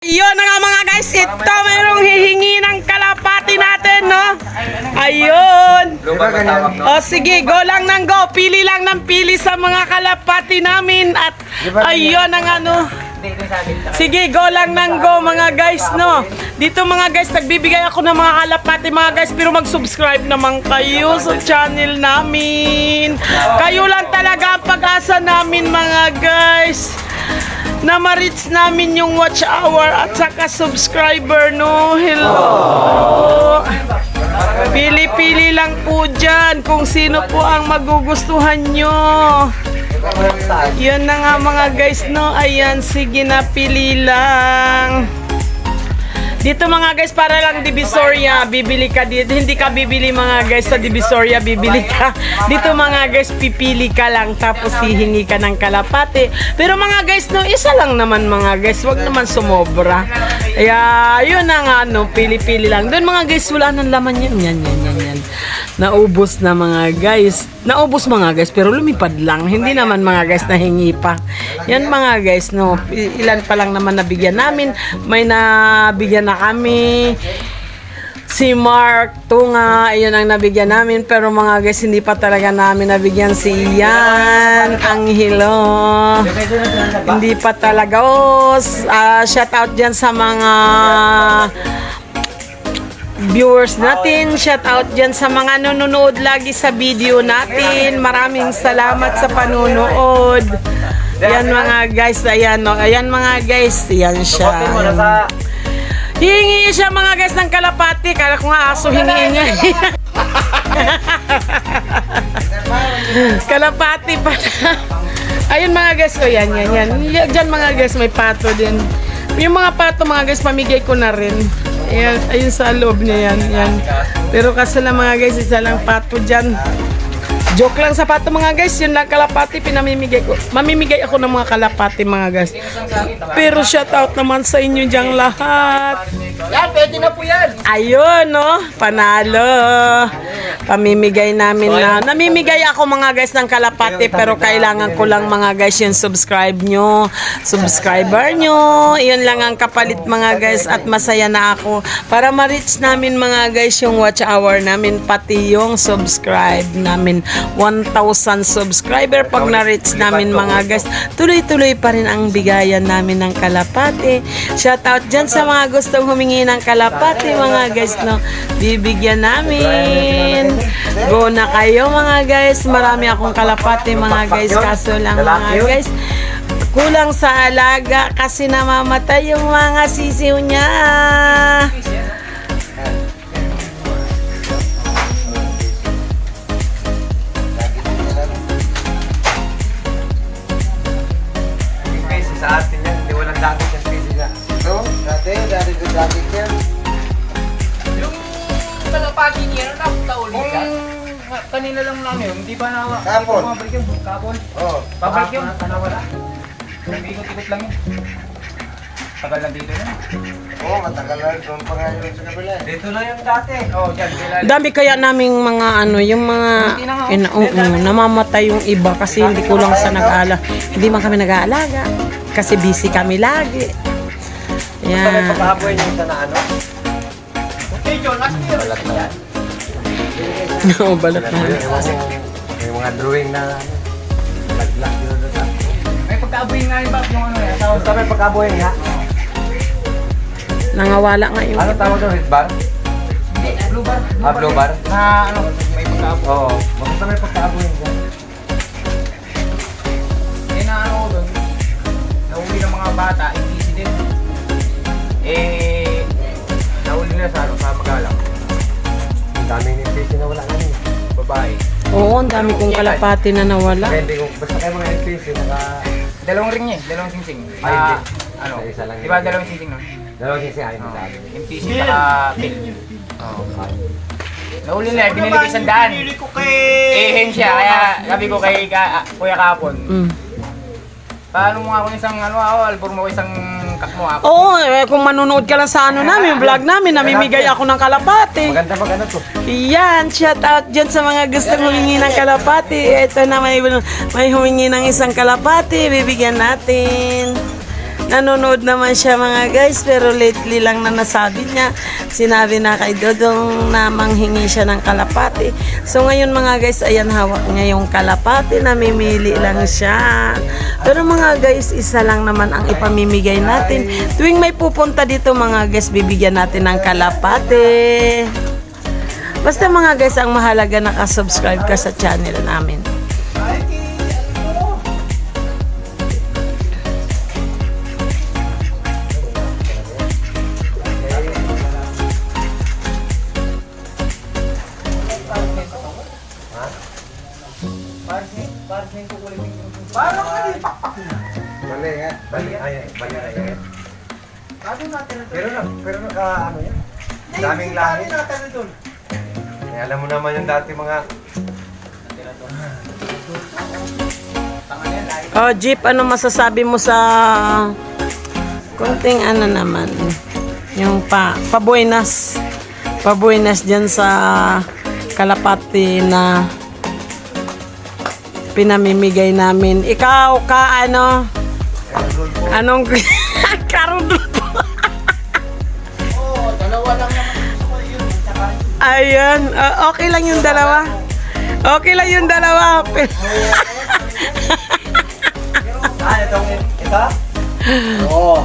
Yun na nga mga guys, ito mayroong hihingi ng kalapati natin, no? Ayun. O sige, go lang ng go. Pili lang ng pili sa mga kalapati namin. At ayun ang ano. Sige, go lang ng go mga guys, no? Dito mga guys, nagbibigay ako ng mga kalapati mga guys. Pero mag-subscribe naman kayo sa channel namin. Kayo lang talaga ang pag-asa namin mga guys, na ma-reach namin yung watch hour at saka subscriber, no? Hello! Pili-pili lang po dyan kung sino po ang magugustuhan nyo. Yun na nga mga guys, no? Ayan, sige na, pili lang. Dito mga guys, para lang Divisoria, bibili ka dito. Hindi ka bibili mga guys sa Divisoria, bibili ka. Dito mga guys, pipili ka lang tapos hihingi ka ng kalapati. Pero mga guys, no, isa lang naman mga guys, wag naman sumobra. Kaya, yun na nga, no, pili-pili lang. Doon mga guys, wala nang laman yun. Yan. Naubos na mga guys. Naubos mga guys, pero lumipad lang. Hindi naman mga guys, nahingi pa. Yan mga guys, no, ilan pa lang naman nabigyan namin. May nabigyan na kami. Si Mark Tunga, ayun ang nabigyan namin. Pero mga guys, hindi pa talaga namin nabigyan si Ian Angelo. Hindi pa talaga. Shout out dyan sa mga viewers natin. Shout out dyan sa mga nanonood lagi sa video natin. Maraming salamat sa panonood. Yan mga guys. Ayan, no. Ayan mga guys. Yan siya. Hihingi siya mga guys ng kalapati. Kala ko nga aso hingi niya. Kalapati pala. Ayun mga guys. O yan. Diyan mga guys, may pato din. Yung mga pato mga guys, pamigay ko na rin. Ayan, ayun sa loob niya yan. Pero kasi lang mga guys, isa lang pato dyan. Joke lang sa pato mga guys, yun lang kalapati pinamimigay ko. Mamimigay ako ng mga kalapati mga guys. Pero shout out naman sa inyo dyan lahat. Yan, pwede na po yan. Ayun, no? Panalo. Pamimigay namin na. Namimigay ako mga guys ng kalapati, pero kailangan ko lang mga guys yung subscribe nyo. Subscriber nyo. Yun lang ang kapalit mga guys, at masaya na ako para ma-reach namin mga guys yung watch hour namin, pati yung subscribe namin. 1,000 subscriber pag na-reach namin mga guys. Tuloy-tuloy pa rin ang bigayan namin ng kalapati. Shout out dyan sa mga gustong humingi ng kalapati mga guys, no? Bibigyan namin. Go na kayo mga guys. Marami akong kalapati mga guys, kaso lang mga guys, kulang sa alaga kasi namamatay yung mga sisiw niya. Sa atin yan, hindi walang dati yung pwede na. Ito, dati yan. Yung kalapati niya, nakaulit ka? Kanina lang namin, hindi ba nawa? Kapon. Kapon? Oo. Pabalik yun? Wala. Ikot-ikot lang yun. Tagal lang dito yun. Oo, matagal lang. Doon pa nga yun sa kabila. Dito lang yung dati. Oo, dyan. Dami kaya naming mga ano, yung mga namamatay yung iba kasi hindi kulang sa nag-aalaga. Hindi man kami nag-aalaga kasi busy kami lagi. Basta may Yan. pagkahapoy yung isa na ano? Okay, John, last year. Balat na yan. Oo, balat na. May mga drawing na lag-lag yun doon sa. May pagkaaboy nga yung yung ano yan. Basta may pagkabuhay nga. Nangawala nga yung Ano tawag doon? Red bar? Hindi, blue bar. Blue bar? Na ano, may pagkaaboy. Oo. Basta may pagkabuhay nga. Eh na ano doon, nahuli ng mga bata, easy din. Nahuli na sa Magalang. Ang daming NPC na wala na yun. Babae. Oo, ang dami kong kalapati na nawala. Pwede kung basta kayo mga NPC Dalawang ring niya, dalawang singsing. Ay, hindi. Ano? Isa lang Di ba yun. dalawang singsing no? Dalawang sisi ayaw mo sa amin. MPC saka pill. Nahuli na, binili ko 100. Ehen siya, kaya sabi ko kay Kuya Kapon. Paano mo nga ako isang albor mo isang kakmo ako. Oo, kung manunood ka lang sa ano namin, vlog namin, namimigay ako ng kalapati. Maganda mag ano to. Yan, shout out dyan sa mga gustong humingi ng kalapati. Ito na may humingi ng isang kalapati, bibigyan natin. Nanonood naman siya mga guys, pero lately lang na nasabi niya, sinabi na kay Dodong na manghingi siya ng kalapati. So ngayon mga guys, ayan, hawak niya yung kalapati, namimili lang siya. Pero mga guys, isa lang naman ang ipamimigay natin. Tuwing may pupunta dito mga guys, bibigyan natin ng kalapati. Basta mga guys, ang mahalaga nakasubscribe ka sa channel namin. Bali nga. Bali nga. Pero ano yan? Daming lahi. Eh, alam mo naman yung dati mga... Oh, Jeep, ano masasabi mo sa konting ano naman? Yung pabuenas. Pabuenas dyan sa kalapati na pinamimigay namin. Ikaw, ano? Anong karudol po? Dalawa lang naman. Ayan, okay lang yung dalawa. Okay lang yung dalawa. Ito? Oo.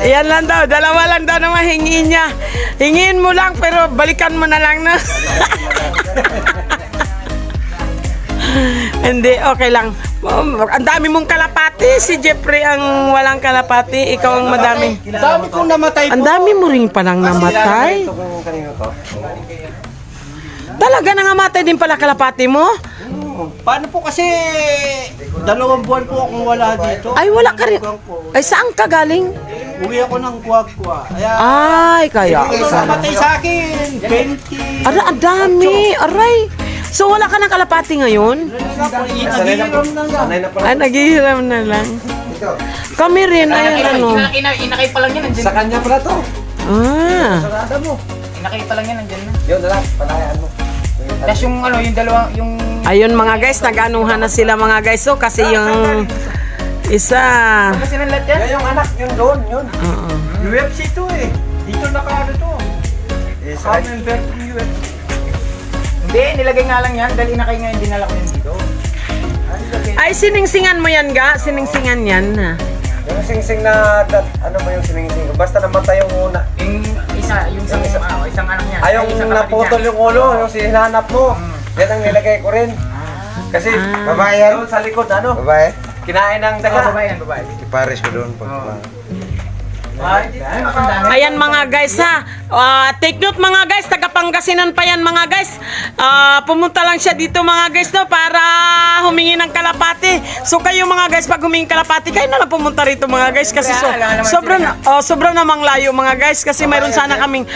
Yan lang daw, dalawa lang daw naman hingin niya. Hingin mo lang pero balikan mo na lang na. Hindi, okay lang. Ang dami mong kalapati. Si Jeffrey ang walang kalapati. Ikaw ang madami. Dami kong namatay po. Ang dami mo rin palang namatay. Ito kung kanino to. Talaga nangamatay din pala kalapati mo? Paano po kasi 2 buwan po akong wala dito. Ay, wala ka rin. Ay, saan ka galing? Uwi ako ng kuwag-kuwa. Ay, kaya. Namatay sa akin. 20. Ara, ang dami. Aray. So, wala ka ng kalapati ngayon? Sanay na pala. Ay, naghihiram na lang. Ito. Kami rin, ayan ano. Inakay pa lang yan, nandyan. Sa kanya pala to. Ah. Sarada mo. Inakay pa lang yan, nandyan na. Yun na lang. Palayaan mo. Tapos yung ano, yung dalawa, yung... Ayun mga guys, nag-anuhan na sila mga guys. So, kasi yung isa... Kasi ng lahat yan? Yan yung anak. Yun doon. Yun. Oo. UFC to eh. Dito nakaano to. Eh, Commonwealth from UFC. Hindi, nilagay nga lang yan. Dahil inakay nga yung dinala ko yan dito. Ay, siningsingan mo yan ga? Siningsingan yan. Yung sing-sing na... Ano ba yung sing-sing? Basta namatay yung una. Yung isa, yung isang anak niya. Ay, yung isang kapatid naputol niya. yung ulo, yung sinanap mo. Yan ang nilagay ko rin. Kasi, babae yan. Doon sa likod, ano? Babae? Kinain ng daga. Babae yan, babae. Ipares ko doon. Ayan mga guys ha. Take note mga guys, taga Pangasinan pa yan mga guys. Pumunta lang siya dito mga guys no, para humingi ng kalapati. So kayo mga guys, pag humingi kalapati, kayo na lang pumunta rito mga guys. Kasi sobrang namang layo mga guys. Kasi mayroon sana kami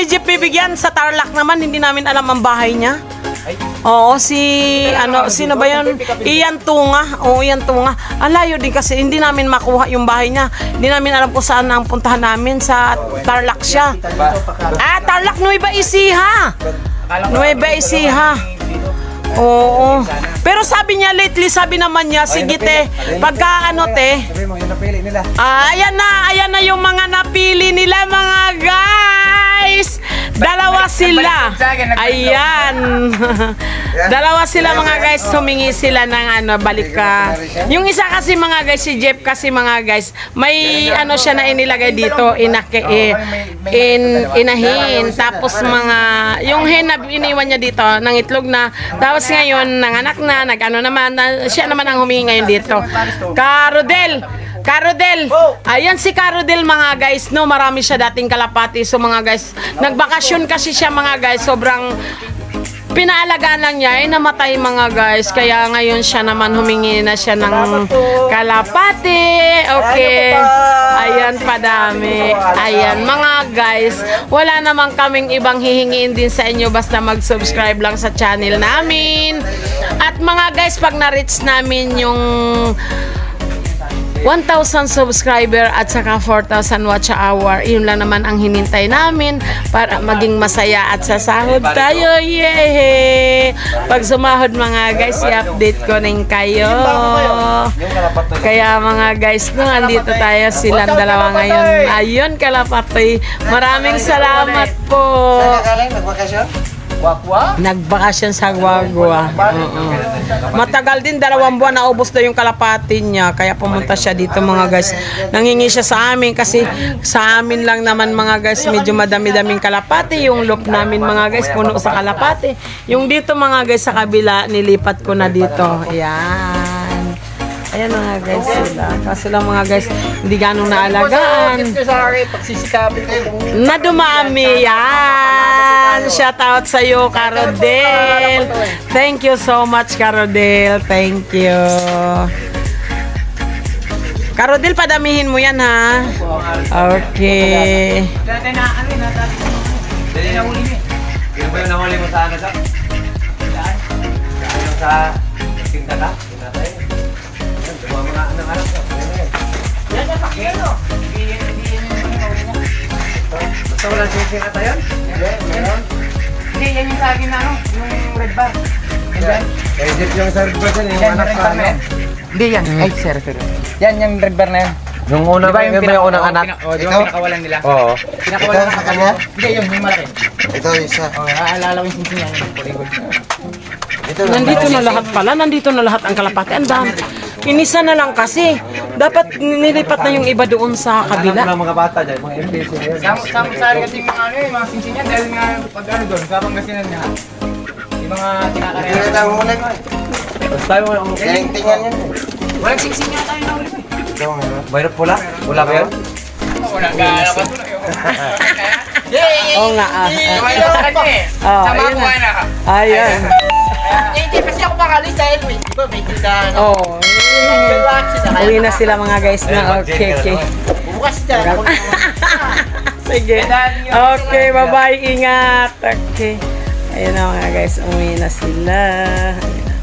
jeep bibigyan sa Tarlac naman. Hindi namin alam ang bahay niya. Oo, sino ba yan? Ian Tunga. Oo, Ian Tunga. Ang layo din kasi hindi namin makuha yung bahay niya. Hindi namin alam kung saan ang puntahan namin. Sa Tarlac siya. Tarlac, Nueva Ecija. Nueva Ecija. Oo. Pero sabi niya lately, sabi naman niya, sige te, pagka ano te, Sabi mo, yung napili nila. ayan na yung mga napili nila mga guys. Dalawa sila. Ayan. Dalawa sila mga guys. Humingi sila ng balik ka. Yung isa kasi mga guys, si Jeff kasi mga guys, may siya na inilagay dito, inahin. Tapos mga, yung hen na iniwan niya dito, ng itlog na. Tapos ngayon, nanganak na, siya naman ang humingi ngayon dito. Carodel. Ayan si Carodel mga guys, no, marami siya dating kalapati. So mga guys, nagbakasyon kasi siya mga guys, sobrang pinaalagaan lang niya, namatay mga guys. Kaya ngayon siya naman humingi na siya ng kalapati. Okay. Ayan, padami. Ayan, mga guys, wala namang kaming ibang hihingiin din sa inyo, basta mag-subscribe lang sa channel namin. At mga guys, pag na-reach namin yung 1,000 subscriber at saka 4,000 watch hour. Yun lang naman ang hinintay namin para maging masaya at sasahod tayo. Yay! Pag sumahod mga guys, i-update ko rin kayo. Kaya mga guys, no, andito tayo silang dalawa ngayon. Ayun, kalapatoy. Maraming salamat po. Saan ka galing? Nagbakasyon? Wakwa? Nagbakasyon sa Guagua. Oo. Matagal din, 2 buwan na ubos na yung kalapati niya. Kaya pumunta siya dito mga guys. Nanghingi siya sa amin kasi sa amin lang naman mga guys, medyo madami-daming kalapati. Yung loop namin mga guys, puno sa kalapati. Yung dito mga guys sa kabila, nilipat ko na dito. Ayan. Ayan mga guys sila. Kaso lang mga guys, hindi ganong naalagaan. Sa akin, pagsisikapin ko. Na dumami yan. Shout out sa iyo, Carodel. Thank you so much, Carodel. Thank you. Carodel, padamihin mo yan, ha? Okay. Dati na, ano yun, dati nahuli niya. Yung ba yung nahuli mo sa ano sa? Saan? Yung sa tinda ka? Tinda tayo. Yan, yung mga anak-anak ko. Yan, yan, pakyan, no? Hindi yan yung nahuli niya. Basta walang sising ata yun? Hindi, yan yung sa akin na, ano, yung red bar. Yan. Kaya dito yung third person, yung Yan, anak red pa, bar na yan. Hindi yan. Ay, sir. Yan, yung red bar na yan. Yung unang, Di ba yung unang anak? Di ba Ito? pinakawalan nila? Oo. Pinakawalan Ito, sa sa kanya? Hindi, yun, yung malaki. Ito, isa. Oh, naalala ko yung sinsing yan. Polygon. Ito, Nandito na lahat pala. Nandito na lahat ang kalapati. Ang dami. Inisa na lang kasi. Dapat nilipat na yung iba doon sa Anak kabila. ng mga bata dyan, mga MPC na yun. Sama-sari kasi yung mga ano yung mga sinsing yan dahil nga pag ano doon, sa Pangasinan niya. Yung mga Hindi kinakarehan. na tayo huli ko. Basta tayo mga Tingnan yun. Walang singsing nga tayo na ulit. Ito, ano? mayroon pula? Pula ba yun? Walang gala pa doon. Oo nga. Kumain na sa kanya eh. Oh, Sama ayun ko na. na. Ayun. Hindi kasi ako makalis dahil may iba may tindahan. Oh. Uwi na sila mga guys na. Okay, okay. Bukas dyan. Sige. Okay, bye-bye. Ingat. Okay. Ayun na mga guys. Uwi na sila. Ayan.